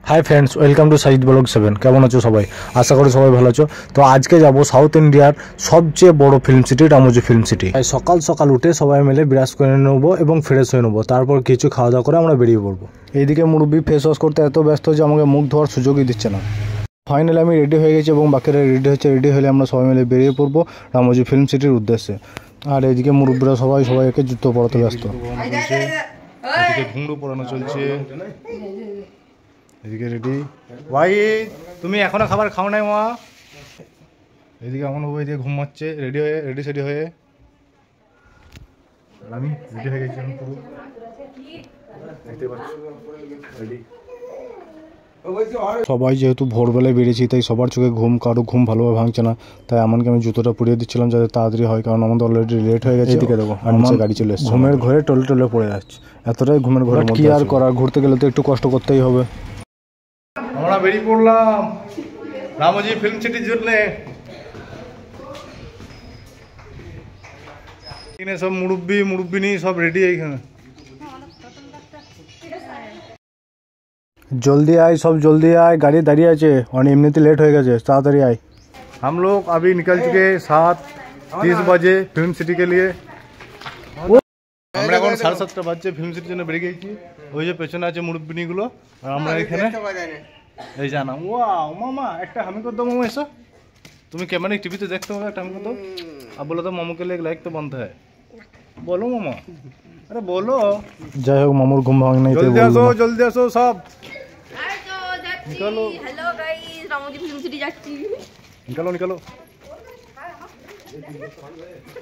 High friends welcome to Sajid blog 7 केमन आछो सबाई आशा करी सबाई भालो आछो। तो आज के जाबो साउथ इंडियार सबचेये बड़ो film city Ramoji Film city. सकाल सकाल उठे सबाई मिले ब्राश करे नेबो एबं फ्रेश हये नेबो, तारपर किछु खाওয়া दाওয়া करे आमरा बेरिये पड़बो। एइदिके मुरब्बी फेस वाश करते एत व्यस्त जे आमाके मुख धोয়ার सुयोगই दिच्छे ना। फाइनाली आमि रेडी हये गेছি এবং বাকিরা রেডি হচ্ছে। রেডি হলে আমরা সবাই মিলে বেরিয়ে পড়বো রামোজি ফিল্ম সিটির উদ্দেশ্যে। আর এইদিকে মুরব্বিরা সবাইকে জুতো পরাতে ব্যস্ত। এদিকে ঘুমড়ু পরানো চলছে। এদিকে রেডি ভাই, তুমি এখনো খাবার খাও নাই মা? এদিকে এমন হবে, এদিকে ঘুমাচ্ছে রেডি হয়ে সেডি হয়ে। আমি রেডি হয়ে গেছি পুরো, দেখতে পাচ্ছ রেডি। সবাই যেহেতু ভোরবেলায় বেরিয়েছি তাই সবার চোখে ঘুম, কারো ঘুম ভালোভাবে ভাঙছে না, তাই এমনকি আমি জুতোটা পরিয়ে দিচ্ছিলাম যাতে তাড়াতাড়ি হয়, কারণ আমাদের অলরেডি লেট হয়ে গেছে। এদিকে দেখো আর নিচে গাড়ি চলে এসেছে। ঘুমের ঘরে টলে পড়ে যাচ্ছে, এতটাই ঘুমের ঘরে কি আর করার, ঘুরতে গেলে তো একটু কষ্ট করতেই হবে। আমরা বেরিয়ে পড়লাম রামোজি ফিল্ম সিটির জন্য। এখানে সব মুরব্বিনী সব রেডি। এখানে जल्दी आए, सब जल्दी आए, गाड़ी दाঁড়িয়ে আছে और एमनीते लेट हो गए, ताड़ाताड़ी आए। हम लोग अभी निकल चुके 7:30 बजे फिल्म सिटी के लिए। আমরা এখন 7:30 বাজে ফিল্ম সিটির জন্য বেরিয়ে গেছি। ওই যে পেছনে আছে মুরব্বিনীগুলো আর আমরা এখানে এই জানাম। ওয়াও মামা একটা হামি कर दो मामा, ऐसा তুমি कैमरा टीवी तो देखते हो, একটা হামি कर दो। अब बोलो तो मामू के लिए एक लाइक तो बनता है, बोलो मामा, अरे बोलो। যাই হোক মামুর ঘুম ভাঙ নাই, জলদি আসো সব निकालो। Hello guys, Ramoji Film city যাচ্ছি। निकालो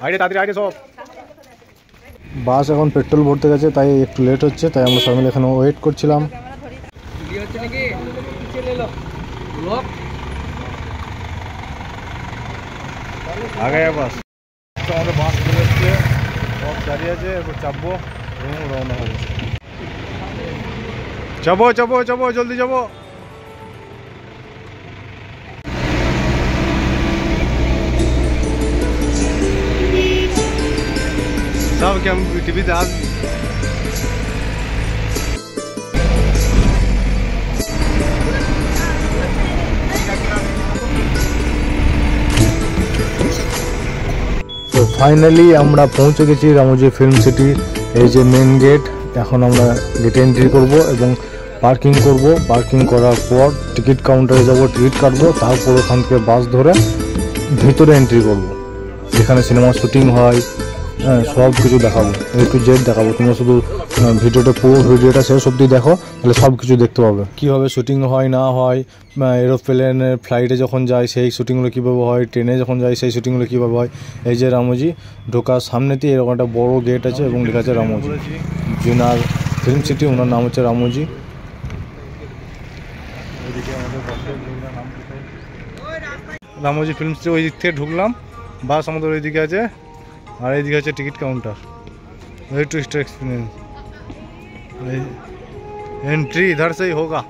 আইডে তাড়াতাড়ি আইডে সব। বাস এখন পেট্রোল ভরতে গেছে তাই একটু লেট হচ্ছে, তাই আমরা সবাই মিলে এখানে ওয়েট করছিলাম। ভিডিও হচ্ছে নাকি চলে এলো ব্লগ आ गया বাস। তো আমাদের বাস চলে এসেছে, সব দাঁড়িয়ে আছে, এবার চাপবো এবং রওনা হবো। যাবো জলদি যাবো। सब क्या टीवी पे आज তো ফাইনালি আমরা পৌঁছে গেছি রামোজি ফিল্ম সিটি। এই যে মেন গেট, এখন আমরা গেটে এন্ট্রি করব এবং পার্কিং করব। পার্কিং করার পর টিকিট কাউন্টারে যাব, টিকিট কাটবো, তারপর ওখান থেকে বাস ধরে ভিতরে এন্ট্রি করব, যেখানে সিনেমা শুটিং হয়। হ্যাঁ, সব কিছু দেখাবো, A to Z দেখাবো। তোমরা শুধু ভিডিওটা পুরো ভিডিওটা শেষ অবধি দেখো, তাহলে সব কিছু দেখতে পাবে। কীভাবে শুটিং হয় না হয়, এরোপ্লেনের ফ্লাইটে যখন যায় সেই শুটিংগুলো কীভাবে হয়, ট্রেনে যখন যায় সেই শুটিংগুলো কীভাবে হয়। এই যে রামোজি ঢোকার সামনেতেই এরকম একটা বড় গেট আছে এবং লেখা আছে রামোজি জিনার ফিল্ম সিটি, ওনার নাম হচ্ছে রামোজি। রামোজি ফিল্ম সিটি ওই দিক থেকে ঢুকলাম, বাস আমাদের ওই দিকে আছে, আর এইদিকে আছে ticket counter. Very two star experience, entry इधर से ही होगा।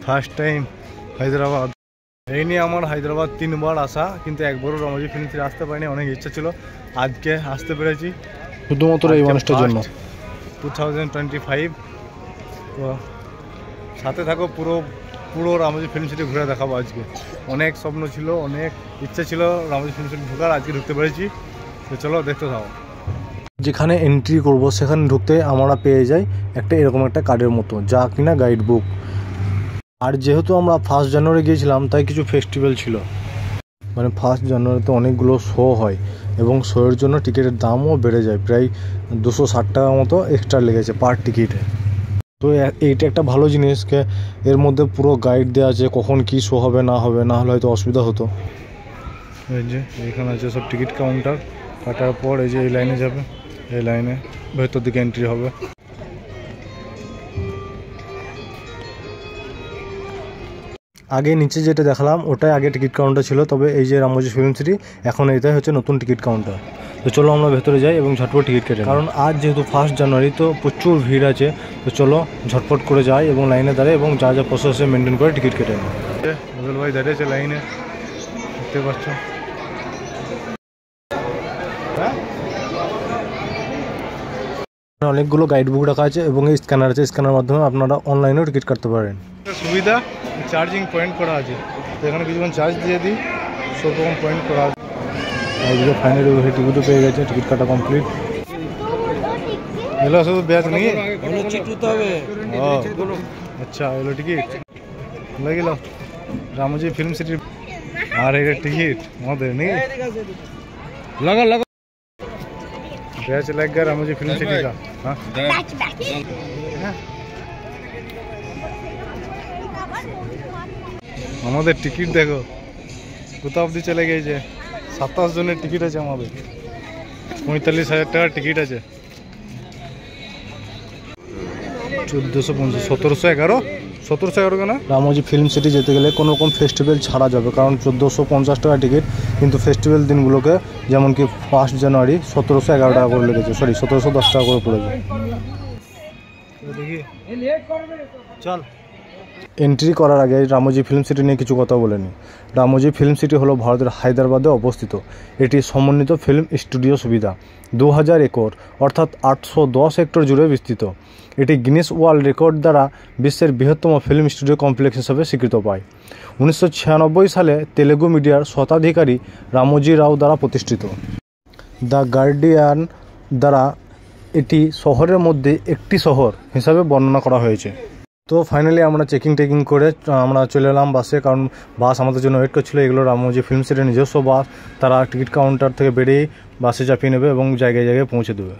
First time Hyderabad. এই নিয়ে আমার হায়দ্রাবাদ 3 বার আসা, কিন্তু একবারও রামোজি ফিল্ম সিটি আসতে পারিনি। অনেক ইচ্ছা ছিল, আজকে আসতে পেরেছি শুধুমাত্র এই মানুষটার জন্য। 2025। তো সাথে থাকো, পুরো রামোজি ফিল্ম সিটি ঘুরে দেখাবো আজকে। অনেক স্বপ্ন ছিল, অনেক ইচ্ছা ছিল রামোজি ফিল্ম সিটি ঢোকার, আজকে ঢুকতে পেরেছি। তো চলো দেখতে থাকো। যেখানে এন্ট্রি করব সেখানে ঢুকতে আমরা পেয়ে যাই একটা এরকম একটা কার্ডের মতো, যা কিনা গাইড বুক। আর যেহেতু আমরা 1 জানুয়ারি গিয়েছিলাম তাই কিছু ফেস্টিভ্যাল ছিল, মানে 1 জানুয়ারিতে অনেকগুলো শো হয় এবং শোয়ের জন্য টিকিটের দামও বেড়ে যায়, প্রায় 260 টাকা মতো এক্সট্রা লেগেছে পার টিকিটে। তো এইটা একটা ভালো জিনিসকে, এর মধ্যে পুরো গাইড দেওয়া আছে কখন কি শো হবে না হবে, না হলে হয়তো অসুবিধা হতো। এই যে এখানে আছে সব টিকিট কাউন্টার, কাটার পর এই যে এই লাইনে যাবে, এই লাইনে ভেতর দিকে এন্ট্রি হবে। আগে নিচে যেটা দেখালাম ওটাই আগে টিকিট কাউন্টার ছিল, তবে এই যে রামোজি ফিল্ম সিটি এখন এটাই হচ্ছে নতুন টিকিট কাউন্টার। তো চলো আমরা ভেতরে যাই এবং ঝটপট টিকিট কেটে, কারণ আজ যেহেতু 1 জানুয়ারি তো প্রচুর ভিড় আছে। তো চলো ঝটপট করে যাই এবং লাইনে দাঁড়াই এবং যা প্রসেস মেনটেন করে টিকিট কেটে নিই। ভাই দাঁড়িয়েছে লাইনে, দেখতে পাচ্ছ। অনেকগুলো গাইড বুক রাখা আছে এবং এই স্ক্যানার আছে, স্ক্যানারের মাধ্যমে আপনারা অনলাইনেও টিকিট কাটতে পারেন। সুবিধা চার্জিং পয়েন্ট করা আছে, তো এখানে কিছুক্ষণ চার্জ দিয়ে দিই, সব রকম পয়েন্ট করা আছে। এইদিকে ফাইনালি টিকিটও পেয়ে গেছে, টিকিট কাটা কমপ্লিট। এগুলো শুধু ব্যাচ নাকি? ও আচ্ছা, এগুলো টিকিট লাগিল রামজি ফিল্ম সিটি। আর এটা টিকিট আমাদের নেই লাগা লাগা बैच लग गया रामोजी फिल्म सिटी का। हाँ আমাদের টিকিট দেখো কোথা অবধি চলে গেছে। 27 জনের টিকিট আছে আমাদের, 45,000 টাকার টিকিট আছে। 1450 1711 কেন? রামোজি ফিল্ম সিটি যেতে গেলে কোনো রকম ফেস্টিভ্যাল ছাড়া যাবে, কারণ 1450 টাকা টিকিট, কিন্তু ফেস্টিভ্যাল দিনগুলোকে যেমন কি 1 জানুয়ারি 1711 টাকা করে লেগেছে, সরি 1710 টাকা করে পড়েছে। চল এন্ট্রি করার আগে রামোজি ফিল্ম সিটি নিয়ে কিছু কথা বলে নিই। রামোজি ফিল্ম সিটি হলো ভারতের হায়দ্রাবাদে অবস্থিত। এটি সমন্বিত ফিল্ম স্টুডিও সুবিধা 2000 একর অর্থাৎ 810 হেক্টর জুড়ে বিস্তৃত। এটি গিনেস ওয়ার্ল্ড রেকর্ড দ্বারা বিশ্বের বৃহত্তম ফিল্ম স্টুডিও কমপ্লেক্স হিসেবে স্বীকৃত পায়। 1996 সালে তেলেগু মিডিয়ার স্বত্বাধিকারী রামোজি রাও দ্বারা প্রতিষ্ঠিত। দ্য গার্ডিয়ান দ্বারা এটি শহরের মধ্যে একটি শহর হিসাবে বর্ণনা করা হয়েছে। তো ফাইনালি আমরা চেকিং করে আমরা চলে এলাম বাসে, কারণ বাস আমাদের জন্য ওয়েট করছিল। এগুলো রামোজি ফিল্ম সিটির নিজস্ব বাস, তারা টিকিট কাউন্টার থেকে বেরিয়ে বাসে চাপিয়ে নেবে এবং জায়গায় জায়গায় পৌঁছে দেবে।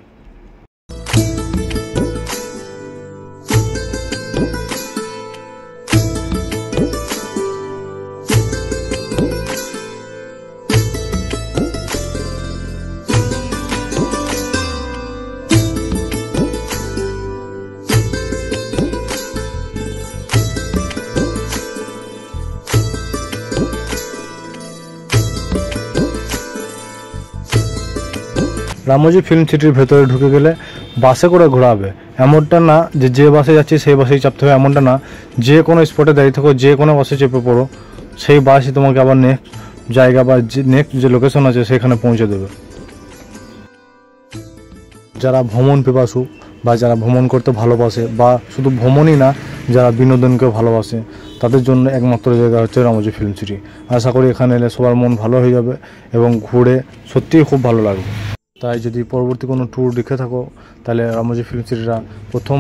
রামোজি ফিল্ম সিটির ভেতরে ঢুকে গেলে বাসে করে ঘোরাবে, এমনটা না যে বাসে যাচ্ছি সেই বাসেই চাপতে হবে, এমনটা না। যে কোনো স্পটে দাঁড়িয়ে থাকো, যে কোনো বাসে চেপে পড়ো, সেই বাসই তোমাকে আবার নেক্সট জায়গা বা নেক্সট যে লোকেশন আছে সেখানে পৌঁছে দেবে। যারা ভ্রমণ পিপাসু বা যারা ভ্রমণ করতে ভালোবাসে, বা শুধু ভ্রমণই না, যারা বিনোদনকে ভালোবাসে, তাদের জন্য একমাত্র জায়গা হচ্ছে রামোজি ফিল্ম সিটি। আশা করি এখানে এলে সবার মন ভালো হয়ে যাবে এবং ঘুরে সত্যিই খুব ভালো লাগবে। তাই যদি পরবর্তী কোনো ট্যুর লিখে থাকো, তাহলে রামোজি ফিল্ম সিটিটা প্রথম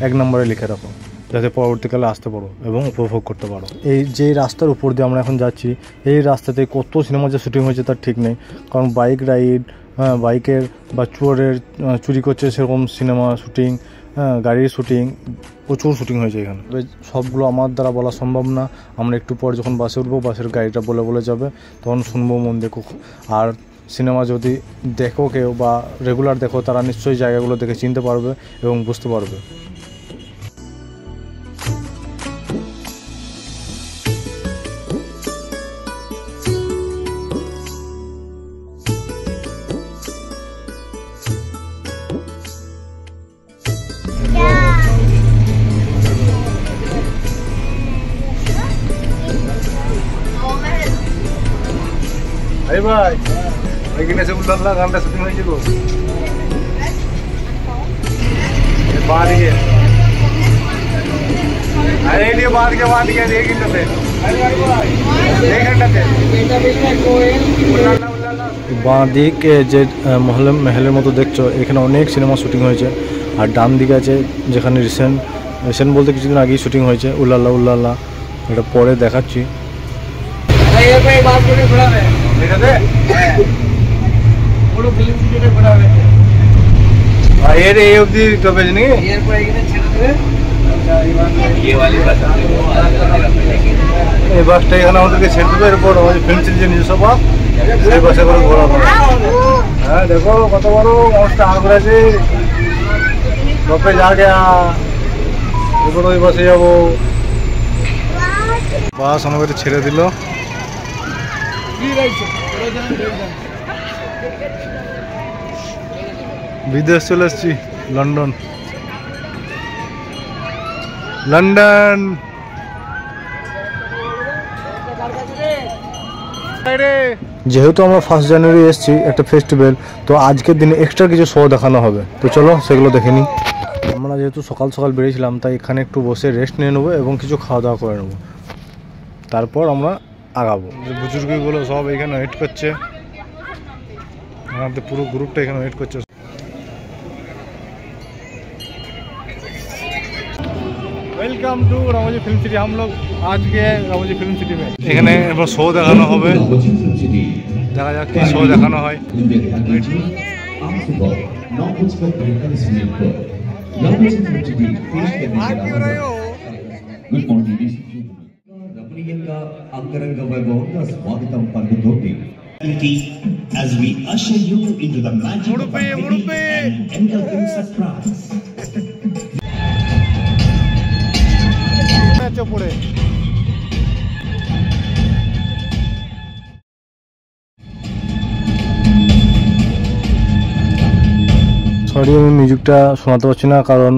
1 নম্বরে লিখে রাখো, যাতে পরবর্তীকালে আসতে পারো এবং উপভোগ করতে পারো। এই যে রাস্তার উপর দিয়ে আমরা এখন যাচ্ছি, এই রাস্তাতে কত সিনেমা যে শুটিং হয়েছে তার ঠিক নেই, কারণ বাইক রাইড, বাইকের বা চুরি করছে সেরকম সিনেমা শুটিং, গাড়ির শুটিং, প্রচুর শুটিং হয়েছে এখানে। সবগুলো আমার দ্বারা বলা সম্ভব না। আমরা একটু পর যখন বাসে উঠবো, বাসের গাড়িটা বলে যাবে, তখন শুনবো, মন দেখো। আর সিনেমা যদি দেখো কেউ বা রেগুলার দেখো, তারা নিশ্চয়ই জায়গাগুলো দেখে চিনতে পারবে এবং বুঝতে পারবে। আরে ভাই, এখানে সে উল্লাল্লাহ গানটা শুটিং হয়েছে গো। বাদিকে আরে এদিকে বাদিকে এইখানটাতে, বাঁ দিকে যে মহলের মতো দেখছো, এখানে অনেক সিনেমা শুটিং হয়েছে। আর ডান দিকে আছে যেখানে রিসেন্ট বলতে কিছুদিন আগেই শুটিং হয়েছে উল্লাল্লাহ। এটা পরে দেখাচ্ছি। এই বাসটা এখানে আমাদেরকে ছেড়ে দেবে, এরপর আমাদের ফিল্ম সিটির যে নিজস্ব বাস, সেই বাসে করে ঘোরাবো। হ্যাঁ দেখো কত বড় মানুষটা আগ্রা আছে, যা গেয়া, এরপর ওই বাসে যাবো। বাস আমাকে ছেড়ে দিল। বিদেশ চলে এসছি, লন্ডন। যেহেতু আমরা 1 জানুয়ারি এসেছি একটা ফেস্টিভ্যাল, তো আজকের দিনে এক্সট্রা কিছু শো দেখানো হবে, তো চলো সেগুলো দেখে নিই। আমরা যেহেতু সকাল সকাল বেরিয়েছিলাম, তাই এখানে একটু বসে রেস্ট নিয়ে নেবো এবং কিছু খাওয়া দাওয়া করে নেবো, তারপর আমরা আগাবো। বুজুর্গগুলো সব এখানে ওয়েট করছে, আমাদের পুরো গ্রুপটা এখানে ওয়েট করছে। Welcome to Ramoji Film City. हम लोग आज के रामोजी फिल्म सिटी में এখানে এবার শো দেখানো হবে, দেখা যাক কি শো দেখানো হয়। అంగరంగ వైభవంగా స్వాగతం పలుకుతోంది as we usher you into the magic of an engulfing surprise. পড়ে সরি আমি মিউজিকটা শোনাতে পারছি না, কারণ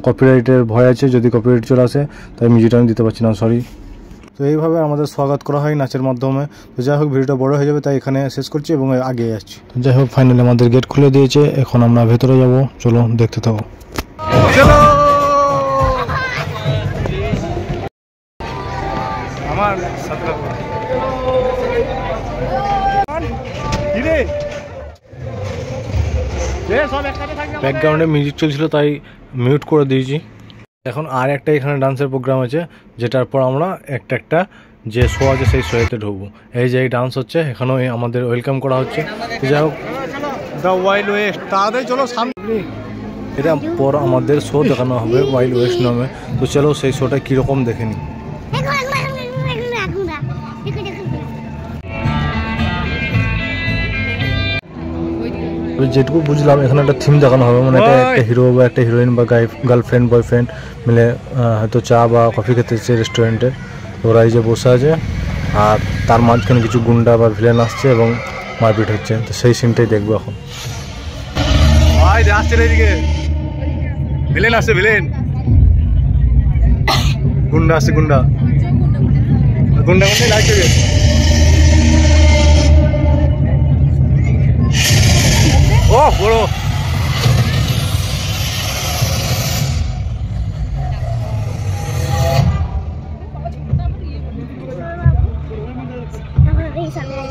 কপিরাইটের ভয় আছে, যদি কপিরাইট চলে আসে তাই মিউজিকটা আমি দিতে পারছি না, সরি। তো এইভাবে আমাদের স্বাগত করা হয় নাচের মাধ্যমে। তো যাই হোক, ভিডিওটা বড় হয়ে যাবে, তাই এখানে শেষ করছি এবং আগে আসছি। তো যাই হোক, ফাইনালি আমাদের গেট খুলে দিয়েছে, এখন আমরা ভেতরে যাব, চলো দেখতে থাকো। চলো আমার ব্যাকগ্রাউন্ডে মিউজিক চলছিল তাই মিউট করে দিয়েছি। এখন আর একটা এখানে ডান্সের প্রোগ্রাম আছে, যেটার পর আমরা একটা যে শো আছে সেই শোতে ঢুকবো। এই যে এই ডান্স হচ্ছে, এখানেও আমাদের ওয়েলকাম করা হচ্ছে। যাই হোক, দ্য ওয়াইল্ড ওয়েস্ট, তাড়াতাড়ি চলো সামনে। এটা পর আমাদের শো দেখানো হবে ওয়াইল্ড ওয়েস্ট নামে। তো চলো সেই শোটা কীরকম দেখে নিই। যেটুকু বুঝলাম, এখানে একটা থিম দেখানো হবে, মানে একটা হিরো বা একটা হিরোইন বা গার্লফ্রেন্ড বয়ফ্রেন্ড মিলে হয়তো চা বা কফি খেতে এসেছে রেস্টুরেন্টে। ওরা এই যে বসে আছে, আর তার মাঝখানে কিছু গুন্ডা বা ভিলেন আসছে এবং মারপিট হচ্ছে। তো সেই সিনটাই দেখবো এখন। ভিলেন আসছে, ভিলেন গুন্ডা আসছে, গুন্ডা গুন্ডা লাগছে। ও বড়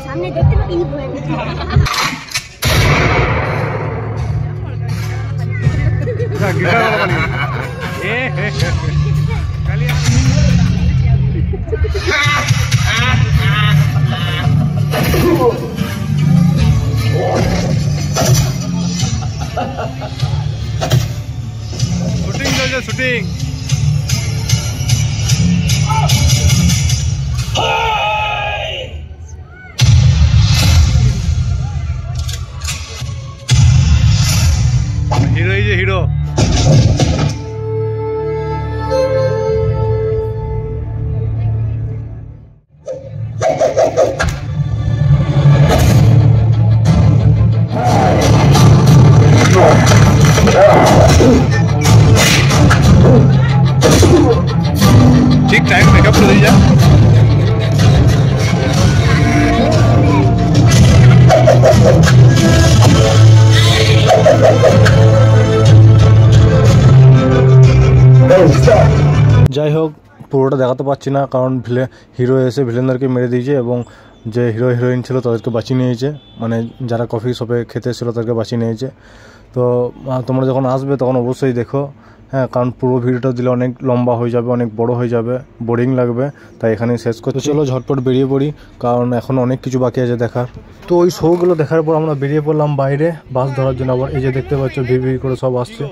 সামনে দেখতে পাবি শুটিং চলছে, শুটিং। হিরো, এই যে হিরো। ठीक टाइम मेकअप कर दीजिए। যাই হোক, পুরোটা দেখাতে পারছি না, কারণ হিরো এসে ভিলেনদেরকে মেরে দিয়েছে এবং যে হিরো হিরোইন ছিল তাদেরকে বাঁচিয়ে নিয়েছে, মানে যারা কফি শপে খেতে এসেছিলো তাদেরকে বাঁচিয়ে নিয়েছে। তো তোমরা যখন আসবে তখন অবশ্যই দেখো, হ্যাঁ, কারণ পুরো ভিডিওটা দিলে অনেক লম্বা হয়ে যাবে, অনেক বড় হয়ে যাবে, বোরিং লাগবে, তাই এখানেই শেষ করতে। চলো ঝটপট বেরিয়ে পড়ি, কারণ এখন অনেক কিছু বাকি আছে দেখার। তো ওই শোগুলো দেখার পর আমরা বেরিয়ে পড়লাম বাইরে বাস ধরার জন্য। আবার এই যে দেখতে পাচ্ছ ভিড় করে সব আসছে।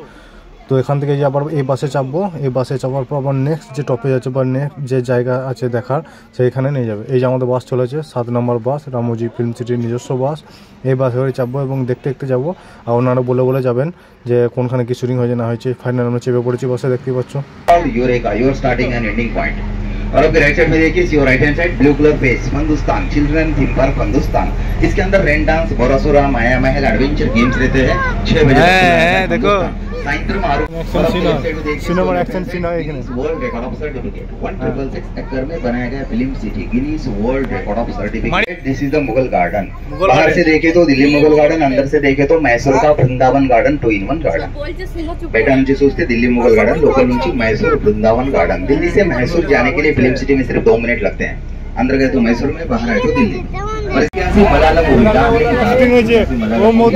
তো এখান থেকে যে আবার এই বাসে চাপবো, এই বাসে চাপার পর আবার নেক্সট যে টপে যাচ্ছে বা নেক্সট যে জায়গা আছে দেখার, সেইখানে নিয়ে যাবে। এই যে আমাদের বাস চলেছে 7 নম্বর বাস, রামোজি ফিল্ম সিটির নিজস্ব বাস। এই বাসে করে চাপবো এবং দেখতে দেখতে যাবো, আর ওনারা বলে যাবেন যে কোনখানে কি শুটিং হয়েছে না হয়েছে। ফাইনাল আমরা চেপে পড়েছি বাসে, দেখতেই পাচ্ছ। Your starting and ending point. और आपके राइट साइड में देखिए, your right hand side blue colour face Hindustan children theme park Hindustan. इसके अंदर रेन डांस, बोरासुरा, माया महल एडवेंचर गेम्स रहते हैं। 6 बजे देखो साइंद्रम आरोप सिनेमा एक्शन सीन है এখানে वर्ल्ड रिकॉर्ड ऑफ सर्टिफिकेट 1666 एकड़ में बनाया गया film city Guinness world record of certificate. This is the Mughal garden. बाहर से देखे तो दिल्ली मुगल गार्डन, अंदर से देखे तो मैसूर का वृंदावन गार्डन 2-in-1 गार्डन। बेटा नीचे सोचते दिल्ली मुगल गार्डन, लोकल नीचे मैसूर वृंदावन गार्डन। दिल्ली से मैसूर जाने के लिए फिल्म सिटी में सिर्फ 2 मिनट लगते हैं। अंदर गए तो मैसूर में, बाहर आए तो दिल्ली। और इसके यहाँ से मलाला मूवी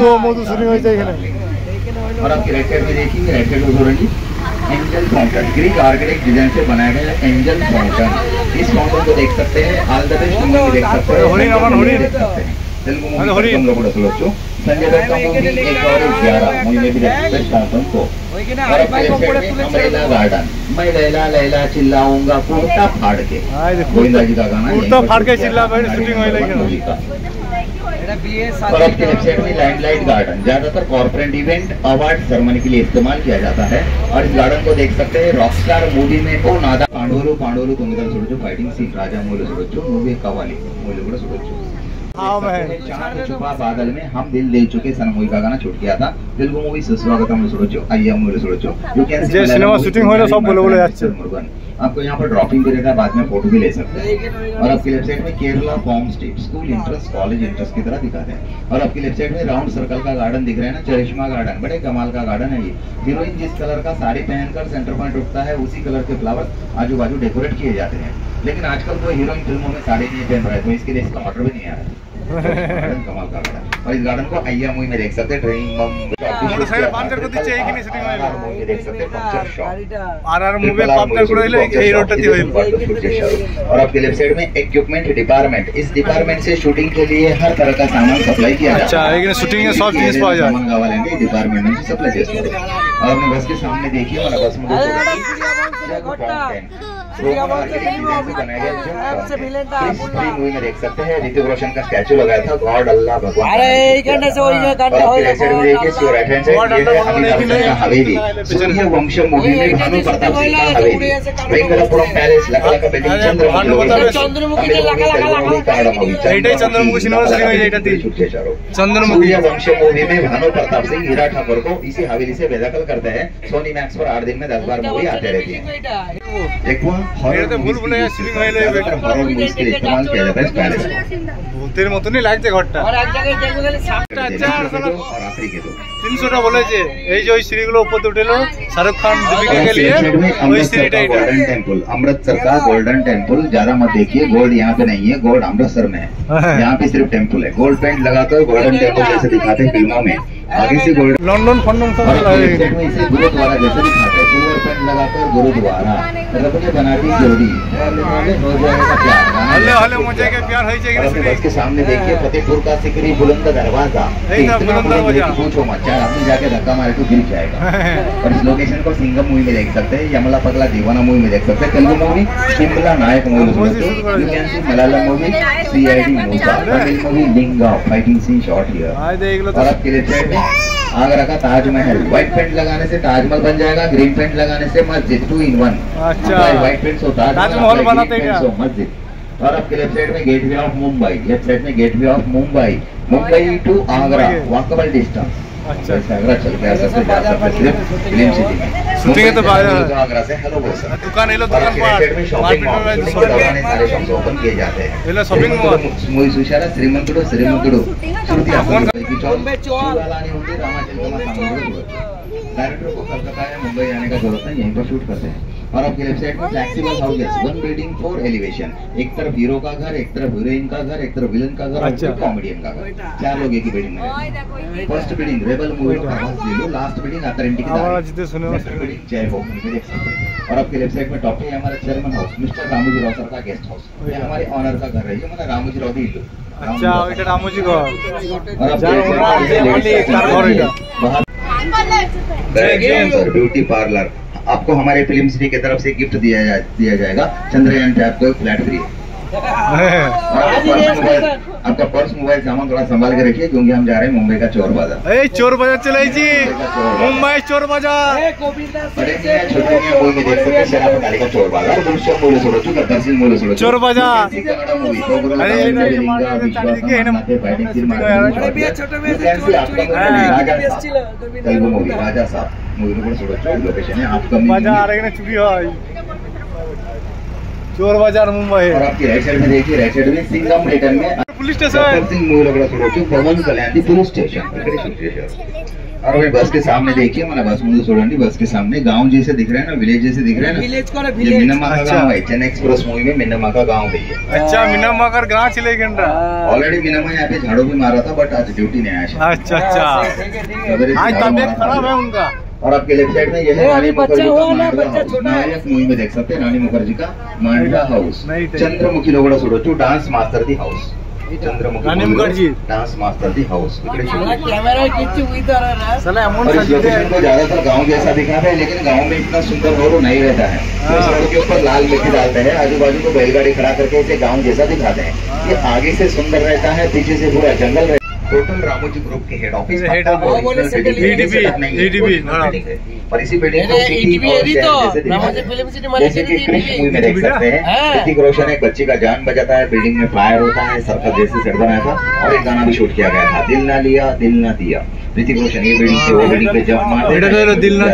और आपके राइट साइड में देखिए, राइट साइड में जोड़ेंगे angel fountain, Greek architect design से बनाया गया एंजल फाउंटेन। इस फाउंटेन को देख सकते हैं, ऑल द बेस्ट मूवी देख सकते हैं, देख सकते हैं। तेलुगु मूवी हम लोग చూడొచ్చు। संजय दत्त का मूवी 1 और 11 मूवी में भी देख सकते हैं फाउंटेन को। अमरेला गार्डन, मैं लैला लैला चिल्लाऊंगा कुर्ता फाड़ के, गोविंदा जी का गाना कुर्ता फाड़ के चिल्ला भाई शूटिंग होई लगी। और आपके लेफ्ट साइड में लाइमलाइट गार्डन, ज्यादातर कॉर्पोरेट इवेंट अवार्ड सेरेमनी के लिए इस्तेमाल किया जाता है। और इस गार्डन को देख सकते हैं रॉकस्टार मूवी में ओ नादा पांडवोलू पांडवोलू तुम्हें చూడొచ్చు, फाइटिंग सीन राजा मूवी చూడొచ్చు, मूवी कवाली मूवी కూడా చూడొచ్చు। चांद छुपा बादल में हम दिल दे चुके सन मूवी का गाना छूट गया था। तेलुगु मूवी सुस्वागतम చూడొచ్చు, అయ్యా మూవీ చూడొచ్చు। You can see cinema shooting होइलो सब बोले যাচ্ছে। आपको यहाँ पर ड्रॉपिंग पीरियड है, बाद में फोटो भी ले सकते हैं। और आपकी लेफ्ट साइड में Kerala form street school interest college interest की तरह दिखाते हैं। और आपकी लेफ्ट साइड में राउंड सर्कल का गार्डन दिख रहा है ना, चरिश्मा गार्डन, बड़े कमाल का गार्डन है ये। हीरोइन जिस कलर का साड़ी पहनकर सेंटर पॉइंट उठता है, उसी कलर के फ्लावर आजू बाजू डेकोरेट किए जाते हैं। लेकिन आजकल कोई हीरोइन फिल्मों में साड़ी नहीं पहन रहा है, तो इसके लिए इसका ऑर्डर भी नहीं आ रहा है। कमाल का गार्डन। और इस गार्डन को अय्या मूवी में देख सकते हैं, ड्रीम आरआर मूवी पापकर ಕೂಡ ಇಲ್ಲ ಈ ರೋಟತಿ ಹೋಯಿತು। और आपके लेफ्ट साइड में इक्विपमेंट डिपार्टमेंट, इस डिपार्टमेंट से शूटिंग के लिए हर तरह का सामान सप्लाई किया जाता है। अच्छा लेकिन शूटिंग में सब चीज पाया जाए, सामान కావాలంటే डिपार्टमेंट में सप्लाई చేస్తారు। और अपने बस के सामने देखिए, हमारा बस में मूवी में देख सकते हैं ऋतिक रोशन का स्टैचू लगाया था, गॉड अल्लाह भगवान। हवेली सूर्य वंश मूवी में भानु प्रताप सिंह का हवेली, वेंकटपुरम पैलेस लकलका बिल्डिंग, सूर्य वंश मूवी में भानु प्रताप सिंह हीरा ठाकुर को इसी हवेली से बेदखल करते हैं। सोनी मैक्स पर 8 दिन में 10 बार मूवी आते रहती है। एक हॉरर मूवीज के लिए इस्तेमाल किया जाता है इस पैलेस को। ভূতের মতনই লাগছে ঘরটা। और आखिरी के दो 300টা বলেছে। এই যে ওই সিঁড়িগুলো উপর উঠেলো শাহরুখ খান दीपिका के लिए, वही सीढ़ी टाइट गोल्डन टेम्पल, अमृतसर का गोल्डन टेम्पल। ज्यादा मत देखिए, गोल्ड यहाँ पे नहीं है, गोल्ड अमृतसर में है। यहाँ पे सिर्फ टेम्पल है, गोल्ड पेंट लगाकर गोल्डन टेम्पल जैसे दिखाते हैं फिल्मों में। आगे से गोल्डन लंदन फंडन सब में इसे गुरुद्वारा जैसे दिखाते हैं, सिल्वर पेंट लगाकर गुरुद्वारा। रब ने बना दी जोड़ी, हो जाएगा प्यार। हल्ले हल्ले मजे के प्यार होई जाएगी। बस के सामने देखिए फतेहपुर का सिकरी बुलंद दरवाजा, पूछो मत, चार आदमी जाके धक्का मारे तो गिर जाएगा। और इस लोकेशन को सिंगम मूवी में देख सकते हैं, यमला पगला दीवाना मूवी में देख सकते हैं, Telugu movie Shimla Nayak movie, Malayalam movie CID Moosa, Tamil movie Lingaa fighting scene shot here. और आपके लिए आगरा का ताजमहल, व्हाइट पेंट लगाने से ताजमहल बन जाएगा, ग्रीन पेंट लगाने से मस्जिद 2-in-1। अच्छा व्हाइट पेंट से ताजमहल बनाते हैं मस्जिद। और आपके लेफ्ट साइड में gateway of Mumbai, left side में gateway of Mumbai, Mumbai to Agra walkable distance. अच्छा आगरा चल के आ सकते हैं सिर्फ फिल्म सिटी में। शूटिंग है तो आगरा से हेलो बोल सकते। दुकान ये लो दुकान पर शॉपिंग मॉल सारे शॉप्स ओपन किए जाते हैं। ये शॉपिंग मॉल मूवी सुशाला శ్రీమంతుడు श्रुति हासन की चौक वालानी होती रामाचंद्रमा सामने। डायरेक्टर को कलकत्ता या मुंबई जाने का जरूरत नहीं, यहीं पर शूट करते हैं। और आपके लेफ्ट साइड में फ्लेक्सिबल हाउसेस, 1 बिल्डिंग 4 एलिवेशन, एक तरफ हीरो का घर, एक तरफ हीरोइन का घर, एक तरफ विलन का घर, अच्छा। और कॉमेडियन का घर। 4 लोग एक ही बिल्डिंग में रहते हैं। फर्स्ट बिल्डिंग रेबल मूवी का ले लो, लास्ट बिल्डिंग अथॉरिटी की बिल्डिंग जय हो में देख सकते हैं। और आपके लेफ्ट साइड में टॉप पे हमारा chairman house mister Ramoji Rao sir का गेस्ट हाउस, ये हमारे ऑनर का घर है, ये हमारा रामोजी राव दी। अच्छा এটা রামজি ঘর। ब्यूटी पार्लर आपको हमारे फिल्म सिटी की तरफ से गिफ्ट दिया जाएगा। चंद्रयान टैब को फ्लैट फ्री। आपका पर्स मोबाइल सामान थोड़ा संभाल के रखिए, क्योंकि हम जा रहे हैं मुंबई का चोर बाजार। चोर बाजार चले जी, मुंबई चोर बाजार। चोर बाजार चोर बाजार तेलुगु मूवी राजा साहब मूवी को छोड़ो लोकेशन है आपका বাজার এখানে চুরি হয় चोर बाजार मुंबई और आपकी राइट साइड में देखिए राइट साइड में सिंगम रिटर्न में पुलिस स्टेशन सिंह मूवी को छोड़ो पवन कल्याण पुलिस स्टेशन और अभी बस के सामने देखिए मैंने बस मुझे छोड़नी बस के सामने गांव जैसे दिख रहा है ना विलेज जैसे दिख रहा है ना ये मिनम्मा का गांव है चेन्नई एक्सप्रेस मूवी में मिनम्मा का गांव है ये अच्छा मिनम्मा का गांव चले गए ऑलरेडी मिनम्मा यहाँ पे झाड़ू भी मारा था बट आज ड्यूटी नहीं आया अच्छा अच्छा आज तबीयत खराब है उनका और आपके लेफ्ट साइड में ये है रानी मुखर्जी का नायक मूवी में देख सकते हैं रानी मुखर्जी का मांडवा हाउस चंद्रमुखी लोगों छोड़ो dance master the house Rani Mukherjee dance master the house camera किच्ची हुई तो रहा साला अमोल और इस लोकेशन को ज्यादातर गांव जैसा दिखाता है लेकिन गांव में इतना सुंदर रोड नहीं रहता है इस रोड के ऊपर लाल मिट्टी डालते हैं आजू बाजू को बैलगाड़ी खड़ा करके इसे गांव जैसा दिखाते हैं ये आगे से सुंदर रहता है पीछे से पूरा जंगल रहता है टोटल रामोजी ग्रुप के हेड ऑफिस और इसी बिल्डिंग जैसे कि क्रिश मूवी में देख सकते हैं ऋतिक रोशन एक बच्ची का जान बचाता है बिल्डिंग में फायर होता है सर्कल जैसे सेट बनाया था और एक गाना भी शूट किया गया था दिल ना लिया दिल ना दिया ऋतिक रोशन ये बिल्डिंग से वो बिल्डिंग पे जंप मारते हैं दिल ना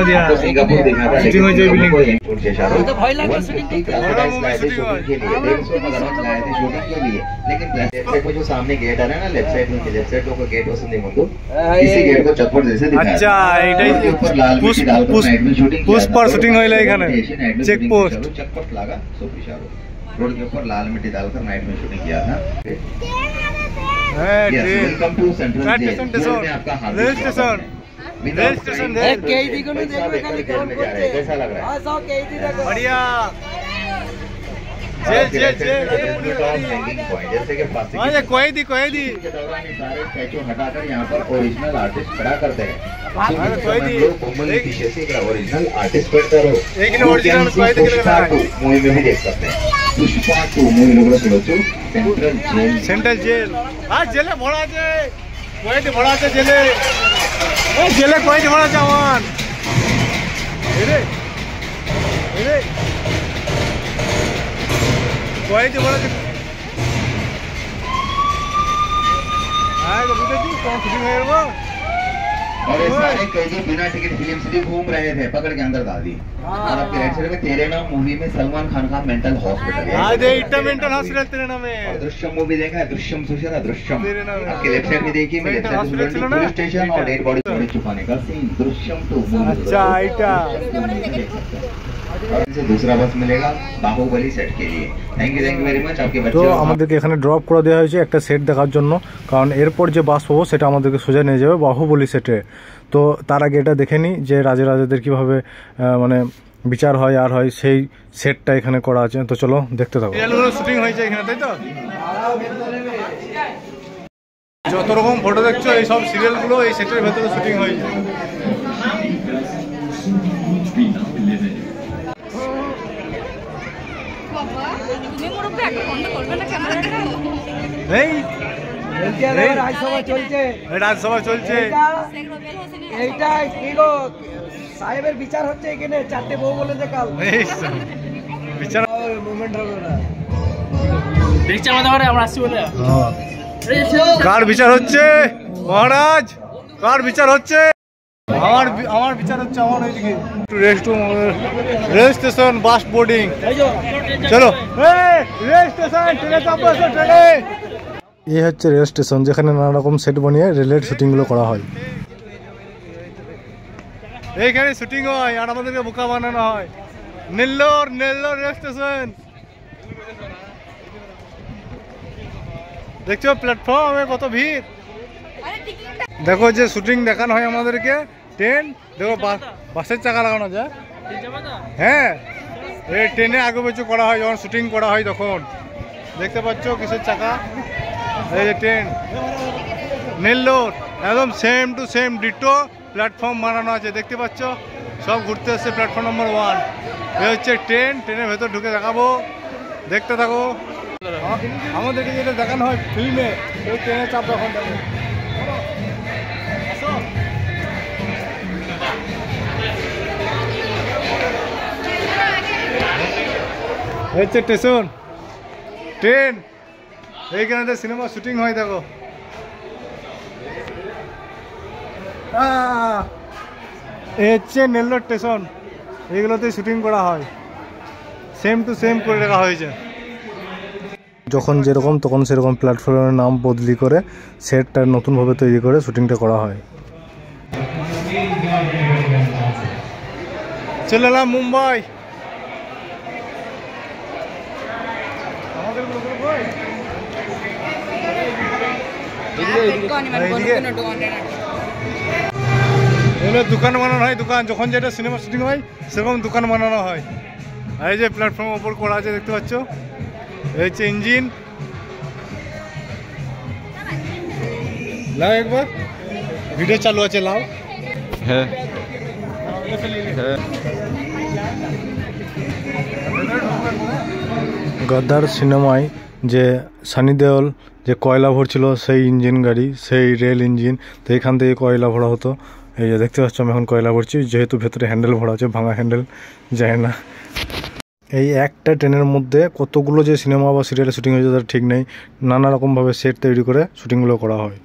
दिया तो सिंगापुर देखना था शूटिंग लेकिन बिल्डिंग के लिए लेकिन लेफ्ट साइड में जो सामने गेट है ना लेफ्ट साइड में लेफ्ट साइड को गेट वसंत मुंडू इसी गेट को चप्पट जैसे दिखाया अच्छा এটাই ऊपर लाल मिट्टी डालकर नाइट में शूटिंग पुष्पर शूटिंग होइला এখানে চেক পোস্ট चकपट लगा सोफिशा रोड के ऊपर लाल मिट्टी डालकर नाइट में शूटिंग किया था वेलकम टू सेंट्रल जेल में आपका हार्दिक स्टेशन कैदी को नहीं देखो खाली कौन बोलते कैसा लग रहा है हां सब कैदी देखो बढ़िया जेल जैसे कि हाँ ये कोई दी सारे स्टैचू हटाकर यहाँ पर ओरिजिनल आर्टिस्ट खड़ा करते हैं कोई दी ओरिजिनल आर्टिस्ट बैठते रहो एक ओरिजिनल कोई दी मूवी में भी देख सकते हैं पुष्पा 2 मूवी लोग শুনেছো সেন্ট্রাল জেল আর জেলে ভরা আছে কোই দি ভরা আছে জেলে ও জেলে কোই দি ভরা আছে আমার এরে এরে कोई तो बड़ा आए तो बुझे तू कौन शूटिंग है वो और ये सारे कैदी बिना टिकट फिल्म सिटी घूम रहे थे पकड़ के अंदर डाल दी और आपके राइट साइड में तेरे नाम मूवी में सलमान खान का मेंटल हॉस्पिटल है आज इतना मेंटल हॉस्पिटल तेरे नाम में और दृश्यम मूवी देखा है दृश्यम सोचा ना दृश्यम तेरे नाम आपके लेफ्ट साइड में देखिए मैं लेफ्ट साइड में पुलिस स्टेशन और डेड बॉडी बॉडी छुपाने का सीन दृश्यम 2 अच्छा आइटा और इनसे दूसरा बस मिलेगा बाहुबली सेट के लिए थैंक यू वेरी मच आपके बच्चे তো আমাদেরকে এখানে ড্রপ করে দেওয়া হয়েছে একটা সেট দেখার জন্য কারণ এরপর যে বাস পাবো সেটা আমাদেরকে সোজা নিয়ে যাবে বাহুবলী সেটে তো তার আগে এটা দেখে নিই যে রাজাদের কিভাবে মানে বিচার হয় আর হয় সেই সেটটা এখানে করা আছে তো চলো দেখতে থাকো শুটিং হয়েছে এখানে তাই তো যত রকম ফটো দেখছো এই সব সিরিয়ালগুলো এই সেটের ভেতরে শুটিং হয়েছে রাজসভা চলছে এইটা কি গো সাহেবের বিচার হচ্ছে এখানে চারটে বউ বলে যে কাল বিচার মুভমেন্ট হবে না দেখছি আমাদের ঘরে আমরা আসছি বলে কার বিচার হচ্ছে মহারাজ কার বিচার হচ্ছে আমার বিচার হচ্ছে আমার ওইদিকে রেল স্টেশন বাস বোর্ডিং চলো রেল স্টেশন ট্রেনে চাপো ট্রেনে এই হচ্ছে রেল স্টেশন যেখানে নানা রকম সেট বানিয়ে রেলের শুটিংগুলো করা হয় এইখানে শুটিং হয় আর আমাদেরকে বোকা বানানো হয় নেল্লোর রেল স্টেশন দেখছো প্ল্যাটফর্মে কত ভিড় দেখো যে শুটিং দেখানো হয় আমাদেরকে ট্রেন দেখো বাসের চাকা লাগানো যায় হ্যাঁ এই ট্রেনে আগে পিছু করা হয় যখন শুটিং করা হয় তখন দেখতে পাচ্ছ কিসের চাকা এই যে ট্রেন নেল্লোর একদম same to same ditto platform বানানো আছে দেখতে পাচ্ছ সব ঘুরতে আসছে প্ল্যাটফর্ম নম্বর 1 এই হচ্ছে ট্রেনের ভেতর ঢুকে দেখাবো দেখতে থাকো আমাদেরকে যেটা দেখানো হয় ফিল্মে ওই ট্রেনে চাপ এখন হচ্ছে স্টেশন ট্রেন এইখানে সিনেমা শুটিং হয় দেখো এই হচ্ছে নেল্লোর স্টেশন, এগুলোতে শুটিং করা হয়, সেম টু সেম করে রাখা হয়েছে। যখন যেরকম তখন সেরকম প্ল্যাটফর্মের নাম বদলি করে সেটটা নতুনভাবে তৈরি করে শুটিংটা করা হয়। চলে এলাম মুম্বাই। দোকান বানানো হয়, দোকান যখন যেটা সিনেমা শুটিং হয় সেরকম দোকান বানানো হয়। আর এই যে প্ল্যাটফর্ম ওপর করা আছে দেখতে পাচ্ছ, এই হচ্ছে ইঞ্জিন। লাও একবার, ভিডিও চালু আছে, লাও। হ্যাঁ গদ্দার সিনেমায় যে সানি দেওল যে কয়লা ভরছিল সেই ইঞ্জিন গাড়ি, সেই রেল ইঞ্জিন, তো এখান থেকে কয়লা ভরা হতো। এই যে দেখতে পাচ্ছ আমি এখন কয়লা ভরছি, যেহেতু ভেতরে হ্যান্ডেল ভরা আছে, ভাঙা হ্যান্ডেল যায় না। এই একটা ট্রেনের মধ্যে কতগুলো যে সিনেমা বা সিরিয়ালের শুটিং হয়েছে তার ঠিক নেই, নানা রকমভাবে সেট তৈরি করে শুটিংগুলো করা হয়।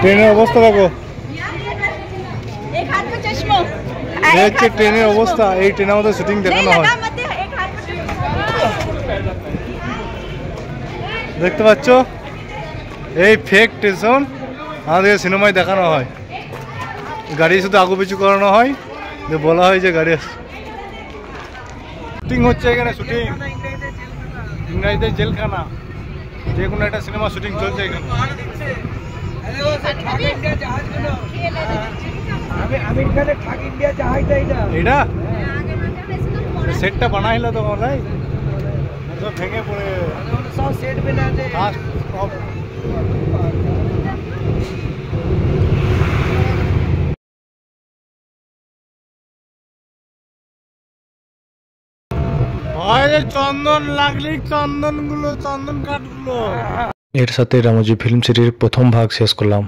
ট্রেনের অবস্থা দেখো, এই হচ্ছে ট্রেনের অবস্থা। এই ট্রেনের মধ্যে শুটিং দেখানো হয়, দেখতে পাচ্ছ। এই ফেক স্টেশন আমাদের সিনেমায় দেখানো হয়, গাড়ি শুধু আগু পিছু করানো হয়, যে বলা হয় যে গাড়ি শুটিং হচ্ছে এখানে। শুটিং ইংরেজিতে জেলখানা, যে কোনো একটা সিনেমা শুটিং চলছে এখানে। এটা সেটটা বানাইল তো ভাই, ভেঙে পড়ে সেট চন্দন লাগলি, চন্দন কাঠগুলো। এর সাথে রামজি ফিল্ম সিটির প্রথম ভাগ শেষ করলাম।